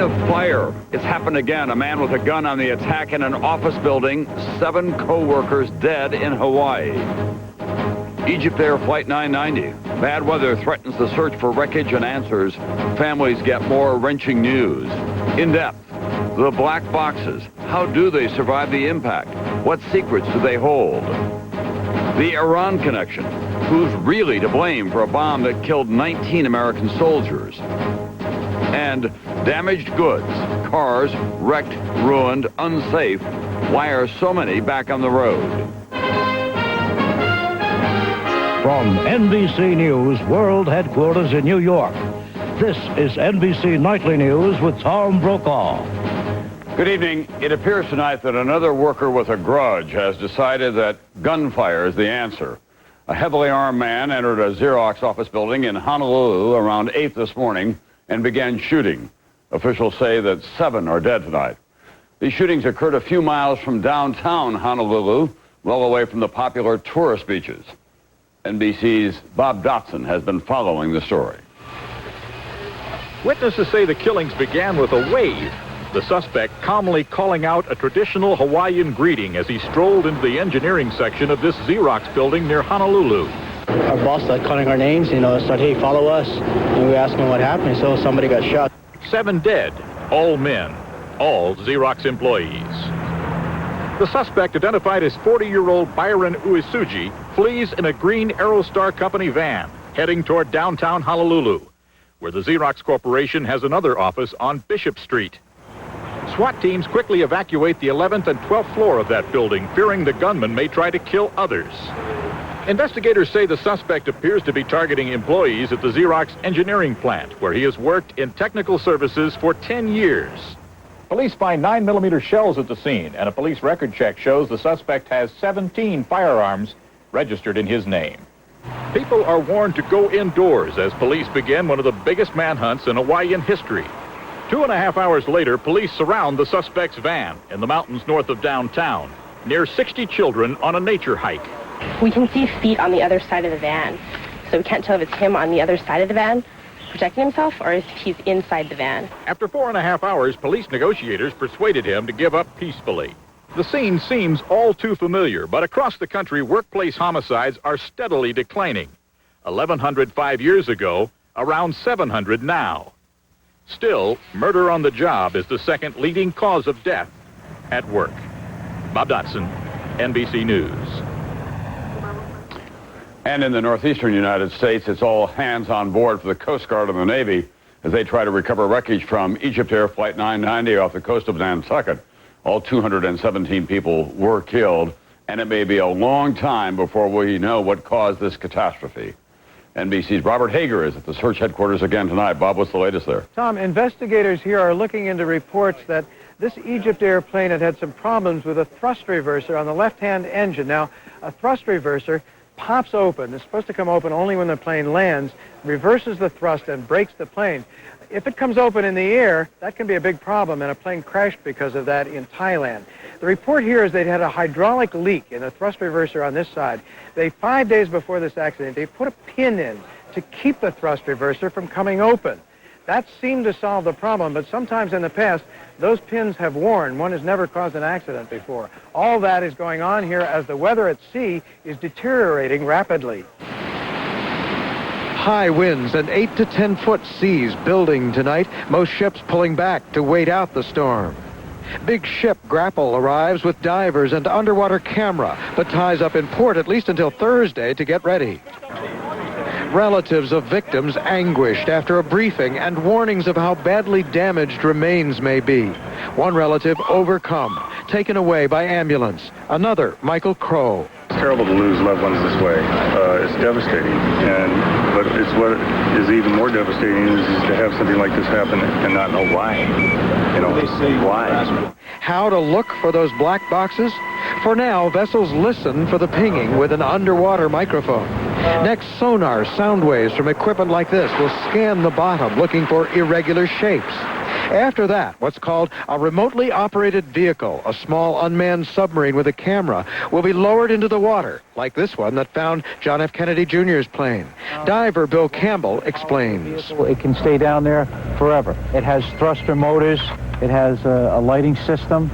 of fire. It's happened again. A man with a gun on the attack in an office building. 7 co-workers dead in Hawaii. Egypt Air Flight 990. Bad weather threatens the search for wreckage and answers. Families get more wrenching news. In depth, the black boxes. How do they survive the impact? What secrets do they hold? The Iran connection. Who's really to blame for a bomb that killed 19 American soldiers? And damaged goods, cars wrecked, ruined, unsafe. Why are so many back on the road? From NBC News World Headquarters in New York, this is NBC Nightly News with Tom Brokaw. Good evening. It appears tonight that another worker with a grudge has decided that gunfire is the answer. A heavily armed man entered a Xerox office building in Honolulu around 8 this morning and began shooting. Officials say that 7 are dead tonight. These shootings occurred a few miles from downtown Honolulu, well away from the popular tourist beaches. NBC's Bob Dotson has been following the story. Witnesses say the killings began with a wave. The suspect calmly calling out a traditional Hawaiian greeting as he strolled into the engineering section of this Xerox building near Honolulu. Our boss started calling our names, started, hey, follow us. And we asked him what happened, so somebody got shot. 7 dead, all men, all Xerox employees. The suspect, identified as 40-year-old Byron Uesugi, flees in a green Aerostar Company van, heading toward downtown Honolulu, where the Xerox Corporation has another office on Bishop Street. SWAT teams quickly evacuate the 11th and 12th floor of that building, fearing the gunman may try to kill others. Investigators say the suspect appears to be targeting employees at the Xerox engineering plant, where he has worked in technical services for 10 years. Police find 9mm shells at the scene, and a police record check shows the suspect has 17 firearms registered in his name. People are warned to go indoors as police begin one of the biggest manhunts in Hawaiian history. 2.5 hours later, police surround the suspect's van in the mountains north of downtown, near 60 children on a nature hike. We can see feet on the other side of the van, so we can't tell if it's him on the other side of the van protecting himself or if he's inside the van. After 4.5 hours, police negotiators persuaded him to give up peacefully. The scene seems all too familiar, but across the country, workplace homicides are steadily declining. 1,100 5 years ago, around 700 now. Still, murder on the job is the second leading cause of death at work. Bob Dotson, NBC News. And in the northeastern United States, it's all hands on board for the Coast Guard and the Navy as they try to recover wreckage from Egypt Air Flight 990 off the coast of Nantucket. All 217 people were killed, and it may be a long time before we know what caused this catastrophe. NBC's Robert Hager is at the search headquarters again tonight. Bob, what's the latest there? Tom, investigators here are looking into reports that this Egypt airplane had some problems with a thrust reverser on the left-hand engine. Now, a thrust reverser pops open. It's supposed to come open only when the plane lands, reverses the thrust and brakes the plane. If it comes open in the air, that can be a big problem, and a plane crashed because of that in Thailand. The report here is they'd had a hydraulic leak in the thrust reverser on this side. 5 days before this accident, they put a pin in to keep the thrust reverser from coming open. That seemed to solve the problem, but sometimes in the past, those pins have worn. One has never caused an accident before. All that is going on here as the weather at sea is deteriorating rapidly. High winds and 8 to 10 foot seas building tonight, most ships pulling back to wait out the storm. Big ship Grapple arrives with divers and underwater camera, but ties up in port at least until Thursday to get ready. Relatives of victims anguished after a briefing and warnings of how badly damaged remains may be. One relative overcome, taken away by ambulance. Another, Michael Crow. It's terrible to lose loved ones this way. It's devastating, but it's what is even more devastating is to have something like this happen and not know why. Why? How to look for those black boxes? For now, vessels listen for the pinging with an underwater microphone. Next, sonar sound waves from equipment like this will scan the bottom looking for irregular shapes. After that, what's called a remotely operated vehicle, a small unmanned submarine with a camera, will be lowered into the water, like this one that found John F. Kennedy Jr.'s plane. Diver Bill Campbell explains. It can stay down there forever. It has thruster motors. It has a lighting system.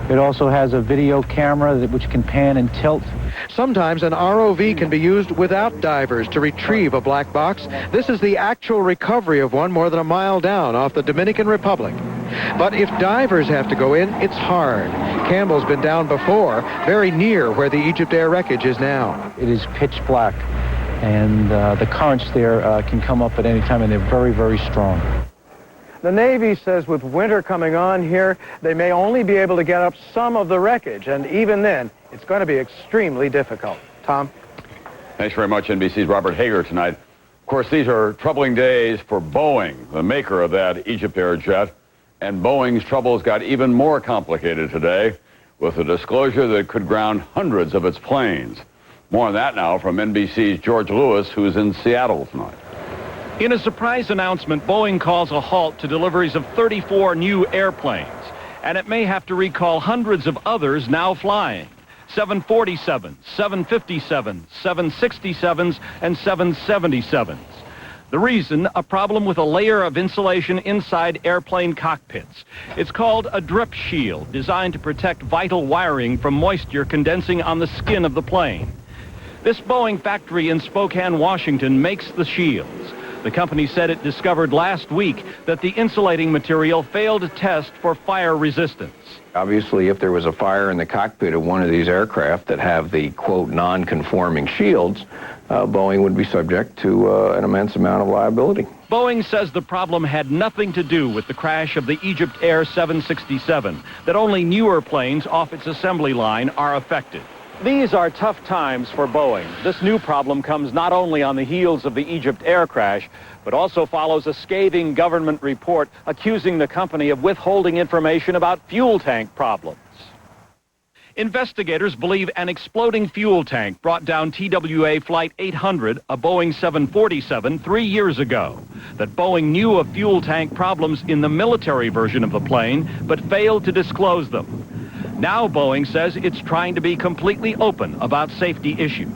It also has a video camera which can pan and tilt. Sometimes an ROV can be used without divers to retrieve a black box. This is the actual recovery of one more than a mile down off the Dominican Republic. But if divers have to go in, it's hard. Campbell's been down before, very near where the Egypt Air wreckage is now. It is pitch black, and the currents there can come up at any time, and they're very, very strong. The Navy says with winter coming on here, they may only be able to get up some of the wreckage, and even then, it's going to be extremely difficult. Tom? Thanks very much, NBC's Robert Hager tonight. Of course, these are troubling days for Boeing, the maker of that Egypt Air jet, and Boeing's troubles got even more complicated today with a disclosure that could ground hundreds of its planes. More on that now from NBC's George Lewis, who's in Seattle tonight. In a surprise announcement, Boeing calls a halt to deliveries of 34 new airplanes, and it may have to recall hundreds of others now flying. 747s, 757s, 767s, and 777s. The reason, a problem with a layer of insulation inside airplane cockpits. It's called a drip shield, designed to protect vital wiring from moisture condensing on the skin of the plane. This Boeing factory in Spokane, Washington, makes the shields. The company said it discovered last week that the insulating material failed to test for fire resistance. Obviously, if there was a fire in the cockpit of one of these aircraft that have the, quote, non-conforming shields, Boeing would be subject to an immense amount of liability. Boeing says the problem had nothing to do with the crash of the Egypt Air 767, that only newer planes off its assembly line are affected. These are tough times for Boeing. This new problem comes not only on the heels of the Egypt Air crash, but also follows a scathing government report accusing the company of withholding information about fuel tank problems. Investigators believe an exploding fuel tank brought down TWA Flight 800, a Boeing 747, 3 years ago. That Boeing knew of fuel tank problems in the military version of the plane, but failed to disclose them. Now Boeing says it's trying to be completely open about safety issues.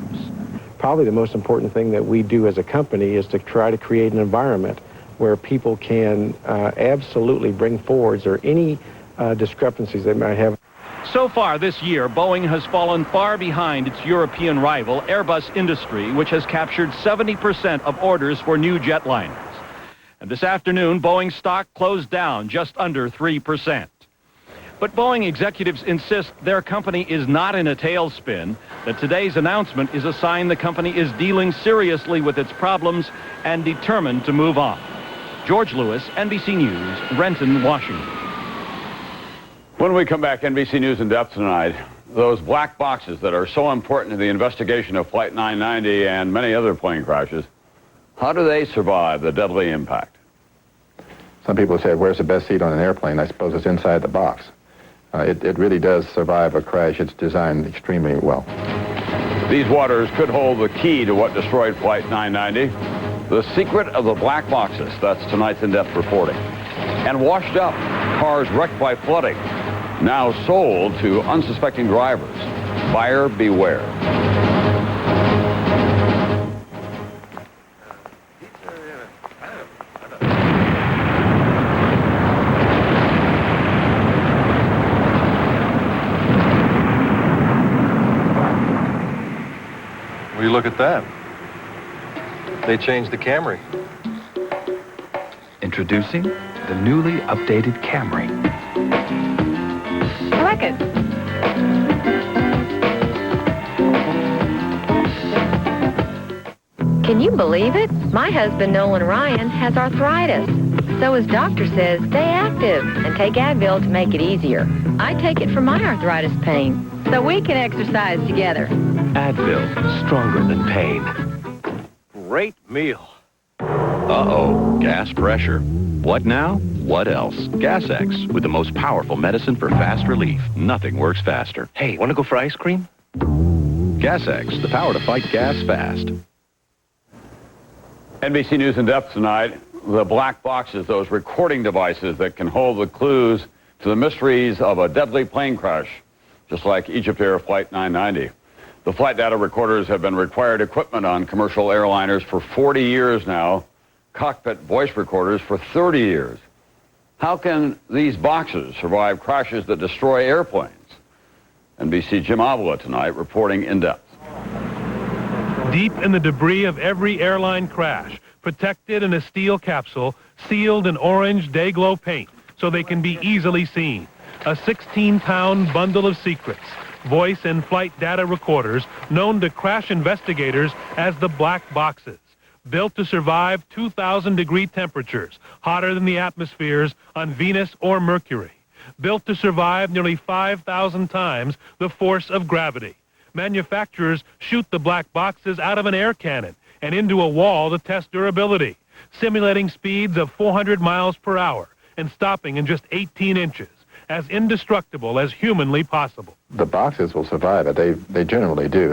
Probably the most important thing that we do as a company is to try to create an environment where people can absolutely bring forwards or any discrepancies they might have. So far this year, Boeing has fallen far behind its European rival, Airbus Industry, which has captured 70% of orders for new jetliners. And this afternoon, Boeing stock closed down just under 3%. But Boeing executives insist their company is not in a tailspin, that today's announcement is a sign the company is dealing seriously with its problems and determined to move on. George Lewis, NBC News, Renton, Washington. When we come back, NBC News in depth tonight, those black boxes that are so important to the investigation of Flight 990 and many other plane crashes, how do they survive the deadly impact? Some people say, where's the best seat on an airplane? I suppose it's inside the box. It really does survive a crash. It's designed extremely well. These waters could hold the key to what destroyed Flight 990. The secret of the black boxes. That's tonight's in-depth reporting. And washed up, cars wrecked by flooding, now sold to unsuspecting drivers. Buyer beware. Will you look at that? They changed the Camry. Introducing the newly updated Camry. I like it. Can you believe it? My husband, Nolan Ryan, has arthritis. So his doctor says stay active and take Advil to make it easier. I take it for my arthritis pain, so we can exercise together. Advil, stronger than pain. Great meal. Uh-oh, gas pressure. What now? What else? Gas X, with the most powerful medicine for fast relief. Nothing works faster. Hey, want to go for ice cream? Gas X, the power to fight gas fast. NBC News in depth tonight. the black boxes, those recording devices that can hold the clues to the mysteries of a deadly plane crash, just like Egypt Air Flight 990. The flight data recorders have been required equipment on commercial airliners for 40 years now, cockpit voice recorders for 30 years. How can these boxes survive crashes that destroy airplanes? NBC Jim Avila tonight reporting in depth. Deep in the debris of every airline crash, protected in a steel capsule, sealed in orange day-glow paint so they can be easily seen. A 16-pound bundle of secrets, voice and flight data recorders known to crash investigators as the black boxes. Built to survive 2,000-degree temperatures, hotter than the atmospheres on Venus or Mercury. Built to survive nearly 5,000 times the force of gravity. Manufacturers shoot the black boxes out of an air cannon and into a wall to test durability, simulating speeds of 400 miles per hour and stopping in just 18 inches, as indestructible as humanly possible. The boxes will survive it. They generally do.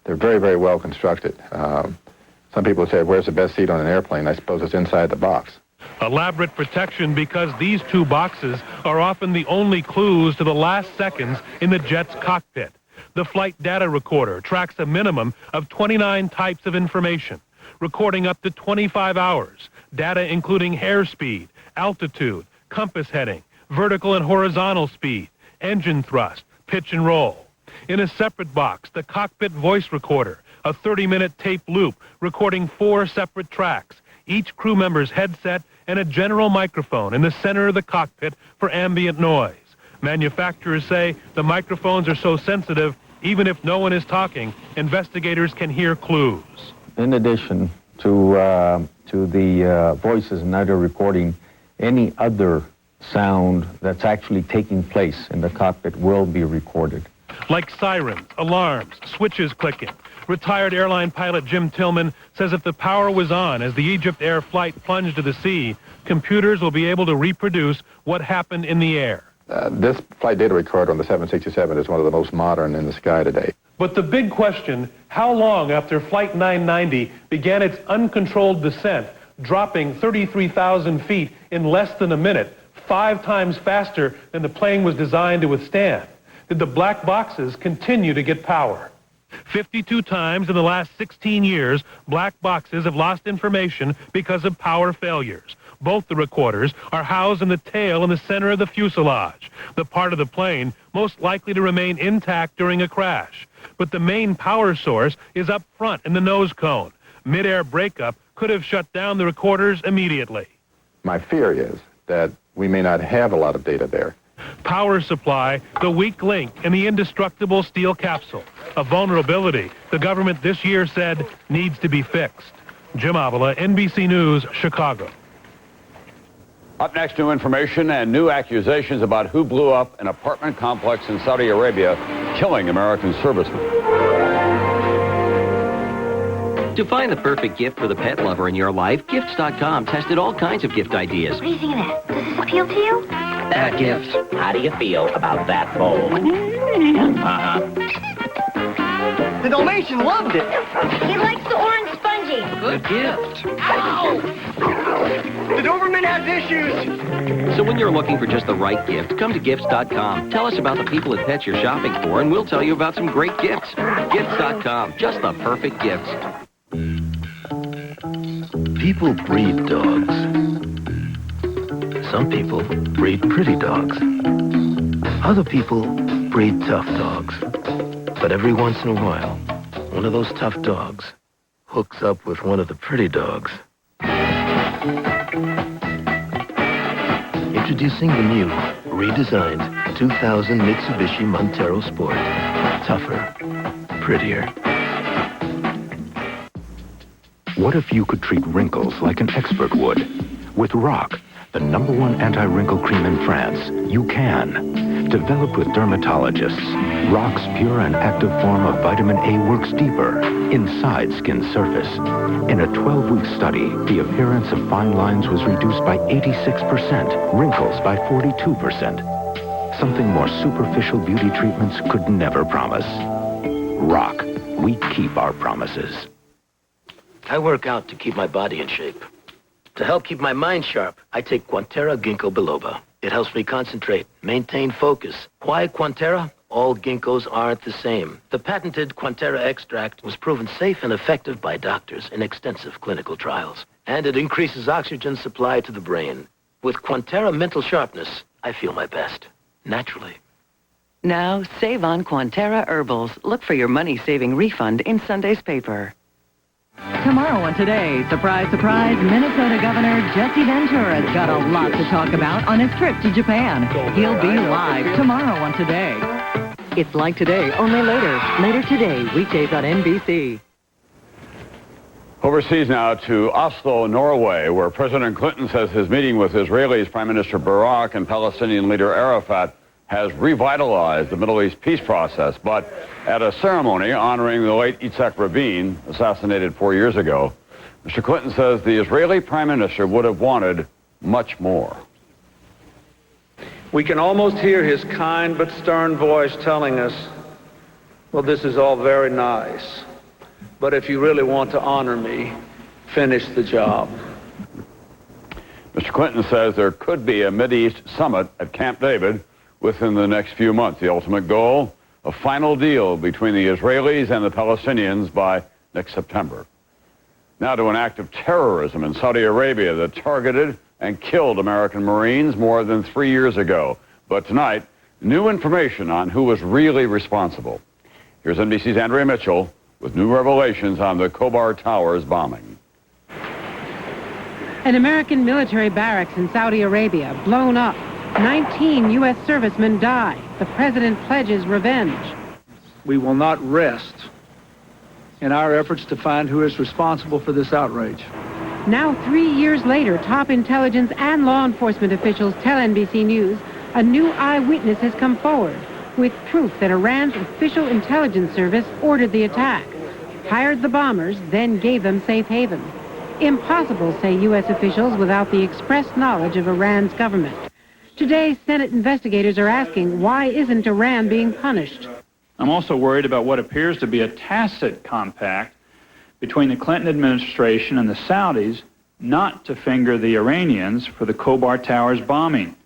They're very, very well constructed. Some people say, where's the best seat on an airplane? I suppose it's inside the box. Elaborate protection because these two boxes are often the only clues to the last seconds in the jet's cockpit. The flight data recorder tracks a minimum of 29 types of information, recording up to 25 hours, data including airspeed, altitude, compass heading, vertical and horizontal speed, engine thrust, pitch and roll. In a separate box, the cockpit voice recorder, a 30-minute tape loop recording 4 separate tracks, each crew member's headset and a general microphone in the center of the cockpit for ambient noise. Manufacturers say the microphones are so sensitive, even if no one is talking, investigators can hear clues. In addition to the voices and audio recording, any other sound that's actually taking place in the cockpit will be recorded. Like sirens, alarms, switches clicking. Retired airline pilot Jim Tillman says if the power was on as the Egypt Air flight plunged to the sea, computers will be able to reproduce what happened in the air. This flight data recorder on the 767 is one of the most modern in the sky today. But the big question, how long after Flight 990 began its uncontrolled descent, dropping 33,000 feet in less than a minute, 5 times faster than the plane was designed to withstand, did the black boxes continue to get power? 52 times in the last 16 years, black boxes have lost information because of power failures. Both the recorders are housed in the tail in the center of the fuselage, the part of the plane most likely to remain intact during a crash. But the main power source is up front in the nose cone. Mid-air breakup could have shut down the recorders immediately. My fear is that we may not have a lot of data there. Power supply, the weak link in the indestructible steel capsule. A vulnerability the government this year said needs to be fixed. Jim Avila, NBC News, Chicago. Up next, new information and new accusations about who blew up an apartment complex in Saudi Arabia, killing American servicemen. To find the perfect gift for the pet lover in your life, Gifts.com tested all kinds of gift ideas. What do you think of that? Does this appeal to you? Gifts. How do you feel about that bowl? The Dalmatian loved it. He likes the orange spongy. Good gift. Ow! The Doberman has issues. So when you're looking for just the right gift, come to Gifts.com. Tell us about the people and pets you're shopping for, and we'll tell you about some great gifts. Gifts.com. Just the perfect gifts. People breed dogs. Some people breed pretty dogs. Other people breed tough dogs. But every once in a while, one of those tough dogs hooks up with one of the pretty dogs. Introducing the new, redesigned 2000 Mitsubishi Montero Sport. Tougher, prettier. What if you could treat wrinkles like an expert would? With Rock, the #1 anti-wrinkle cream in France, you can. Developed with dermatologists, Rock's pure and active form of vitamin A works deeper, inside skin surface. In a 12-week study, the appearance of fine lines was reduced by 86%, wrinkles by 42%. Something more superficial beauty treatments could never promise. Rock, we keep our promises. I work out to keep my body in shape. To help keep my mind sharp, I take Quantera Ginkgo biloba. It helps me concentrate, maintain focus. Why Quantera? All ginkgos aren't the same. The patented Quantera extract was proven safe and effective by doctors in extensive clinical trials. And it increases oxygen supply to the brain. With Quantera mental sharpness, I feel my best. Naturally. Now, save on Quantera Herbals. Look for your money-saving refund in Sunday's paper. Tomorrow on Today, surprise, surprise, Minnesota Governor Jesse Ventura's got a lot to talk about on his trip to Japan. He'll be live tomorrow on Today. It's like Today, only later. Later today, weekdays on NBC. Overseas now to Oslo, Norway, where President Clinton says his meeting with Israelis Prime Minister Barak and Palestinian leader Arafat has revitalized the Middle East peace process. But at a ceremony honoring the late Yitzhak Rabin, assassinated 4 years ago, Mr. Clinton says the Israeli Prime Minister would have wanted much more. We can almost hear his kind but stern voice telling us, well, this is all very nice, but if you really want to honor me, finish the job. Mr. Clinton says there could be a Mideast summit at Camp David within the next few months. The ultimate goal, a final deal between the Israelis and the Palestinians by next September. Now to an act of terrorism in Saudi Arabia that targeted and killed American Marines more than 3 years ago. But tonight, new information on who was really responsible. Here's NBC's Andrea Mitchell with new revelations on the Khobar Towers bombing. An American military barracks in Saudi Arabia blown up. 19 U.S. servicemen die. The president pledges revenge. We will not rest in our efforts to find who is responsible for this outrage. Now, 3 years later, top intelligence and law enforcement officials tell NBC News a new eyewitness has come forward with proof that Iran's official intelligence service ordered the attack, hired the bombers, then gave them safe haven. Impossible, say U.S. officials, without the express knowledge of Iran's government. Today, Senate investigators are asking, why isn't Iran being punished? I'm also worried about what appears to be a tacit compact between the Clinton administration and the Saudis not to finger the Iranians for the Khobar Towers bombing.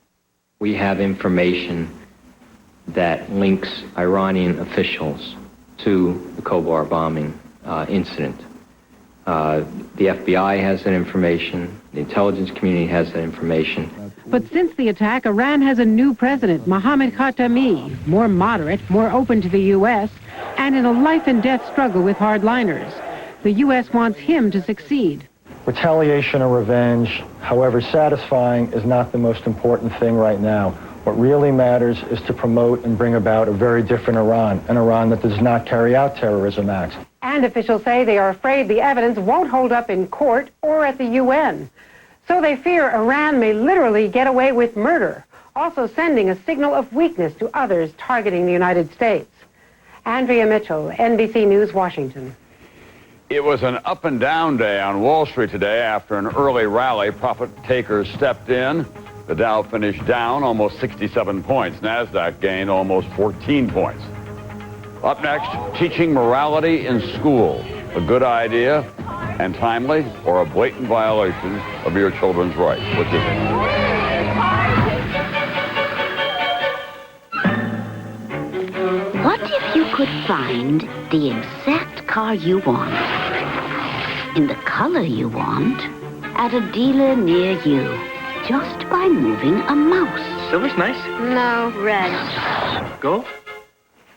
We have information that links Iranian officials to the Khobar bombing incident. The FBI has that information. The intelligence community has that information. But since the attack, Iran has a new president, Mohammad Khatami, more moderate, more open to the U.S., and in a life-and-death struggle with hardliners. The U.S. wants him to succeed. Retaliation or revenge, however satisfying, is not the most important thing right now. What really matters is to promote and bring about a very different Iran, an Iran that does not carry out terrorism acts. And officials say they are afraid the evidence won't hold up in court or at the UN. So they fear Iran may literally get away with murder, also sending a signal of weakness to others targeting the United States. Andrea Mitchell, NBC News, Washington. It was an up and down day on Wall Street today after an early rally. Profit takers stepped in. The Dow finished down almost 67 points. NASDAQ gained almost 14 points. Up next, teaching morality in school. A good idea and timely, or a blatant violation of your children's rights? What do you think? What if you could find the exact car you want, in the color you want, at a dealer near you, just by moving a mouse? Silver's nice. No, red. Gold?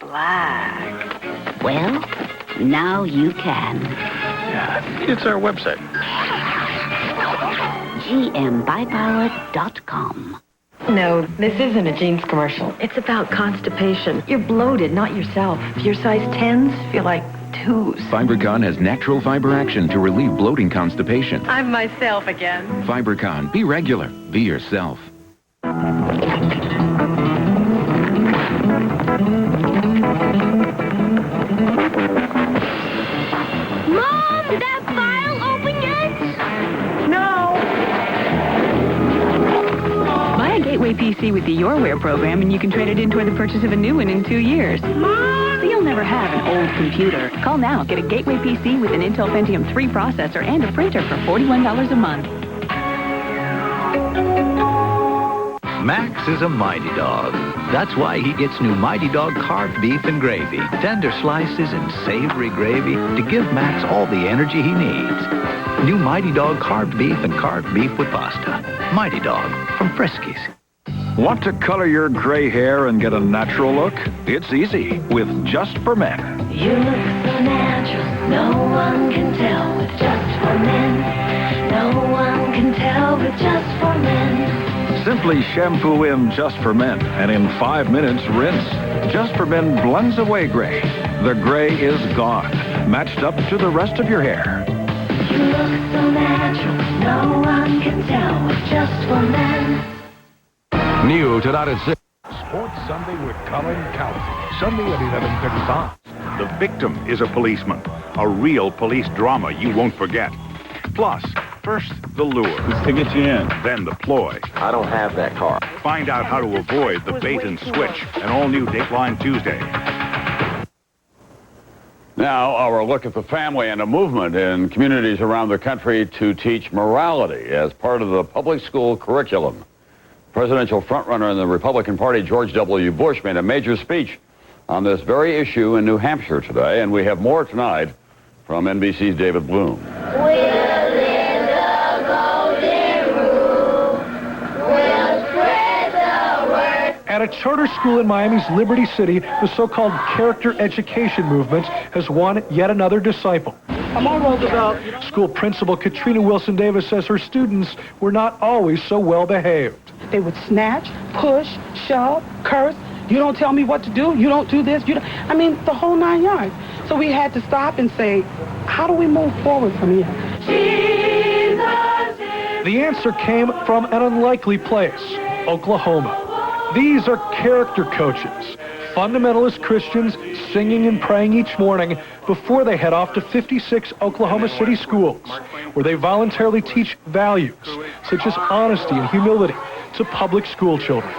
Black. Well, now you can. It's our website. GMBuyPower.com. No, this isn't a jeans commercial. It's about constipation. You're bloated, not yourself. If your size 10s feel like 2s. FiberCon has natural fiber action to relieve bloating constipation. I'm myself again. FiberCon. Be regular. Be yourself. Mom, did that file open yet? No. Buy a Gateway PC with the YourWare program and you can trade it in toward the purchase of a new one in 2 years. Mom! So you'll never have an old computer. Call now. Get a Gateway PC with an Intel Pentium 3 processor and a printer for $41 a month. Max is a mighty dog. That's why he gets new Mighty Dog carved beef and gravy, tender slices and savory gravy to give Max all the energy he needs. New Mighty Dog carved beef and carved beef with pasta. Mighty Dog from Friskies. Want to color your gray hair and get a natural look? It's easy with Just for Men. You look so natural, no one can tell with Just for Men. No one can tell with Just for Men. Simply shampoo in Just for Men, and in 5 minutes, rinse. Just for Men blends away gray. The gray is gone, matched up to the rest of your hair. You look so natural, no one can tell with Just for Men. New tonight at 6. Sports Sunday with Colin Cowley. Sunday at 11:35. The victim is a policeman. A real police drama you won't forget. Plus, first the lure. It's to get you in. Then the ploy. I don't have that car. Find out how to avoid the bait and switch. An all-new Dateline Tuesday. Now, our look at the family and a movement in communities around the country to teach morality as part of the public school curriculum. Presidential frontrunner in the Republican Party, George W. Bush, made a major speech on this very issue in New Hampshire today, and we have more tonight from NBC's David Bloom. At a charter school in Miami's Liberty City, the so-called character education movement has won yet another disciple. Among Roosevelt, school principal Katrina Wilson Davis says her students were not always so well behaved. They would snatch, push, shove, curse. You don't tell me what to do. You don't do this. I mean, the whole 9 yards. So we had to stop and say, how do we move forward from here? The answer came from an unlikely place, Oklahoma. These are character coaches, fundamentalist Christians singing and praying each morning before they head off to 56 Oklahoma City schools, where they voluntarily teach values such as honesty and humility to public school children.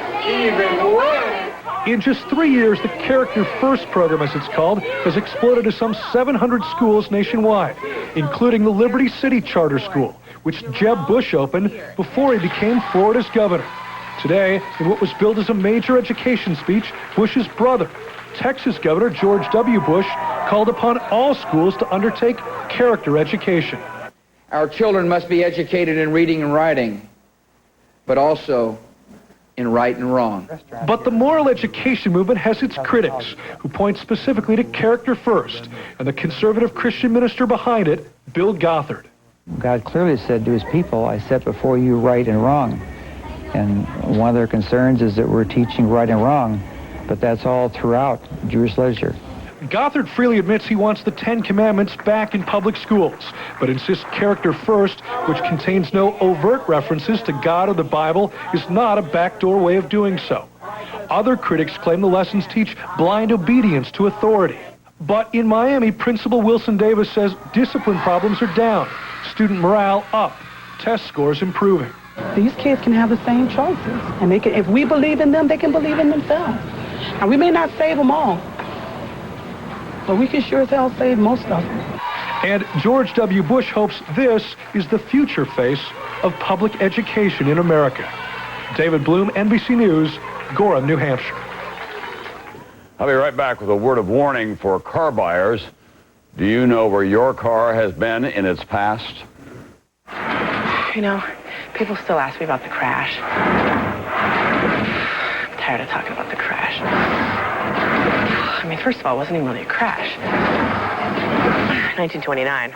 In just 3 years, the Character First program, as it's called, has exploded to some 700 schools nationwide, including the Liberty City Charter School, which Jeb Bush opened before he became Florida's governor. Today, in what was billed as a major education speech, Bush's brother, Texas Governor George W. Bush, called upon all schools to undertake character education. Our children must be educated in reading and writing, but also in right and wrong. But the moral education movement has its critics, who point specifically to Character First, and the conservative Christian minister behind it, Bill Gothard. God clearly said to his people, I set before you right and wrong. And one of their concerns is that we're teaching right and wrong, but that's all throughout Jewish literature. Gothard freely admits he wants the Ten Commandments back in public schools, but insists Character First, which contains no overt references to God or the Bible, is not a backdoor way of doing so. Other critics claim the lessons teach blind obedience to authority. But in Miami, Principal Wilson Davis says discipline problems are down, student morale up, test scores improving. These kids can have the same choices, and they can, if we believe in them, they can believe in themselves. Now, we may not save them all, but we can sure as hell save most of them. And George W. Bush hopes this is the future face of public education in America. David Bloom, NBC News, Gorham, New Hampshire. I'll be right back with a word of warning for car buyers. Do you know where your car has been in its past? You know, people still ask me about the crash. I'm tired of talking about the crash. I mean, first of all, it wasn't even really a crash. 1929.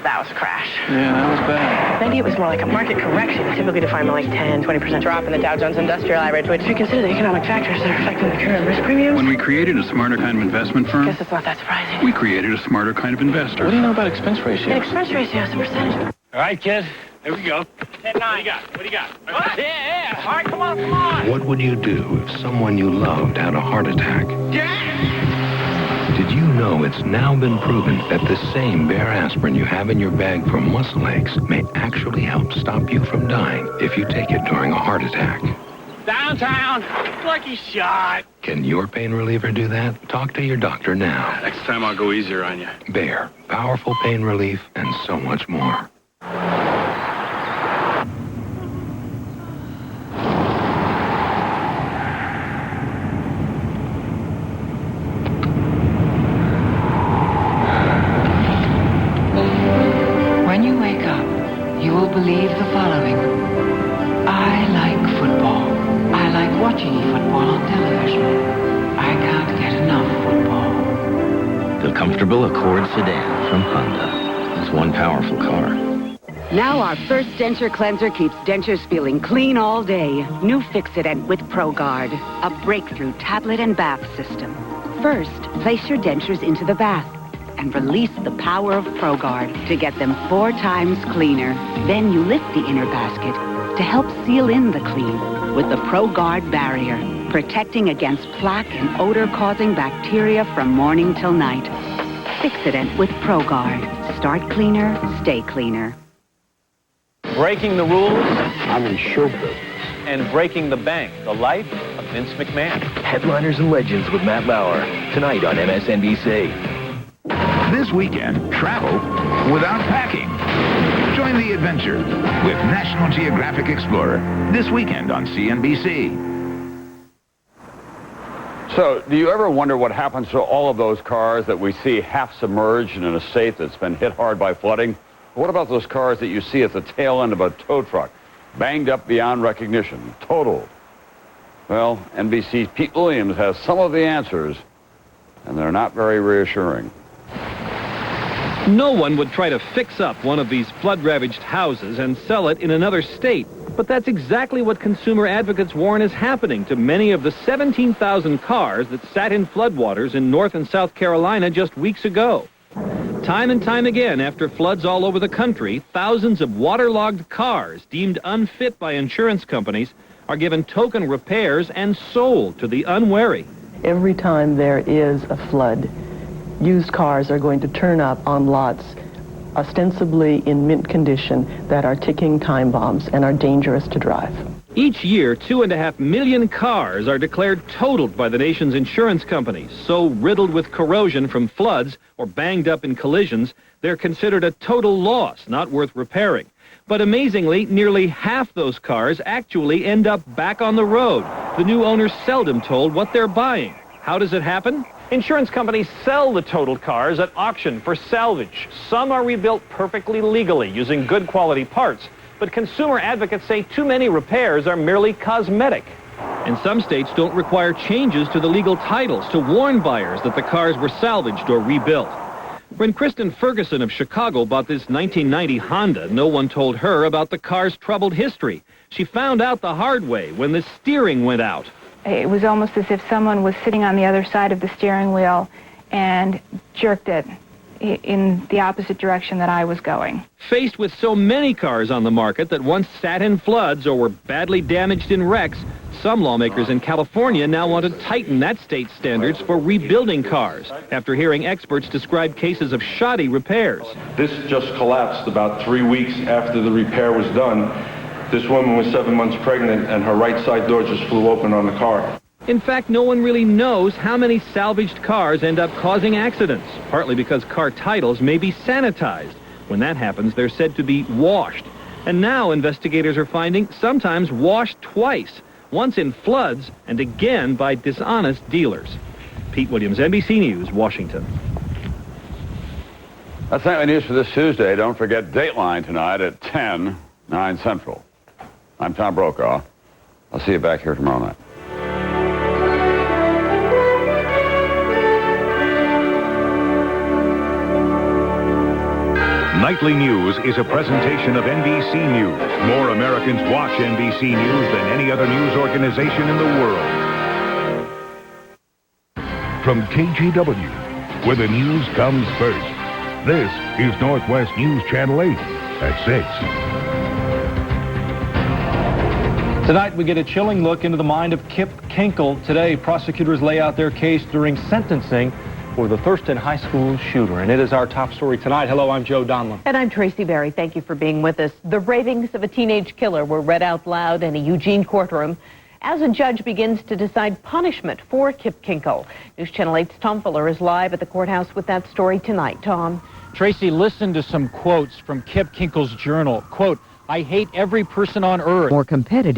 That was a crash. Yeah, that was bad. Maybe it was more like a market correction, typically defined by like 10, 20% drop in the Dow Jones Industrial Average, which if you consider the economic factors that are affecting the current risk premiums. When we created a smarter kind of investment firm, I guess it's not that surprising. we created a smarter kind of investor. What do you know about expense ratios? An expense ratio is a percentage. All right, kid. Here we go. 10-9. What do you got? What do you got? Yeah. All right, come on. What would you do if someone you loved had a heart attack? Did you know it's now been proven that the same Bayer aspirin you have in your bag for muscle aches may actually help stop you from dying if you take it during a heart attack? Downtown. Lucky shot. Can your pain reliever do that? Talk to your doctor now. Next time I'll go easier on you. Bayer, powerful pain relief and so much more. the following. I like football. I like watching football on television. I can't get enough football. The comfortable Accord sedan from Honda is one powerful car. Now our first denture cleanser keeps dentures feeling clean all day. New Fix-It-Dent with ProGuard, a breakthrough tablet and bath system. First, place your dentures into the bath and release the power of ProGuard to get them 4 times cleaner. Then you lift the inner basket to help seal in the clean with the ProGuard barrier, protecting against plaque and odor-causing bacteria from morning till night. Fix-It-Dent with ProGuard. Start cleaner, stay cleaner. Breaking the rules. I'm in show business. And breaking the bank. The life of Vince McMahon. Headliners and Legends with Matt Lauer. Tonight on MSNBC. This weekend, travel without packing. Join the adventure with National Geographic Explorer this weekend on CNBC. So, do you ever wonder what happens to all of those cars that we see half submerged in a state that's been hit hard by flooding? What about those cars that you see at the tail end of a tow truck, banged up beyond recognition, totaled? Well, NBC's Pete Williams has some of the answers, and they're not very reassuring. No one would try to fix up one of these flood-ravaged houses and sell it in another state. But that's exactly what consumer advocates warn is happening to many of the 17,000 cars that sat in floodwaters in North and South Carolina just weeks ago. Time and time again, after floods all over the country, thousands of waterlogged cars deemed unfit by insurance companies are given token repairs and sold to the unwary. Every time there is a flood, used cars are going to turn up on lots ostensibly in mint condition that are ticking time bombs and are dangerous to drive. Each year, 2.5 million cars are declared totaled by the nation's insurance companies, so riddled with corrosion from floods or banged up in collisions, they're considered a total loss, not worth repairing. But amazingly, nearly half those cars actually end up back on the road. The new owners seldom told what they're buying. How does it happen? Insurance companies sell the totaled cars at auction for salvage. Some are rebuilt perfectly legally using good quality parts. But consumer advocates say too many repairs are merely cosmetic. And some states don't require changes to the legal titles to warn buyers that the cars were salvaged or rebuilt. When Kristen Ferguson of Chicago bought this 1990 Honda, no one told her about the car's troubled history. She found out the hard way when the steering went out. It was almost as if someone was sitting on the other side of the steering wheel and jerked it in the opposite direction that I was going. Faced with so many cars on the market that once sat in floods or were badly damaged in wrecks, some lawmakers in California now want to tighten that state's standards for rebuilding cars after hearing experts describe cases of shoddy repairs. This just collapsed about 3 weeks after the repair was done. This woman was 7 months pregnant and her right side door just flew open on the car. In fact, no one really knows how many salvaged cars end up causing accidents, partly because car titles may be sanitized. When that happens, they're said to be washed. And now investigators are finding sometimes washed twice, once in floods and again by dishonest dealers. Pete Williams, NBC News, Washington. That's nightly news for this Tuesday. Don't forget Dateline tonight at 10, 9 Central. I'm Tom Brokaw. I'll see you back here tomorrow night. Nightly News is a presentation of NBC News. More Americans watch NBC News than any other news organization in the world. From KGW, where the news comes first, this is Northwest News Channel 8 at 6. Tonight, we get a chilling look into the mind of Kip Kinkle. Today, prosecutors lay out their case during sentencing for the Thurston High School shooter. And it is our top story tonight. Hello, I'm Joe Donlin. And I'm Tracy Berry. Thank you for being with us. The ravings of a teenage killer were read out loud in a Eugene courtroom as a judge begins to decide punishment for Kip Kinkle. News Channel 8's Tom Fuller is live at the courthouse with that story tonight. Tom. Tracy, listen to some quotes from Kip Kinkle's journal. Quote, "I hate every person on earth." More competitive.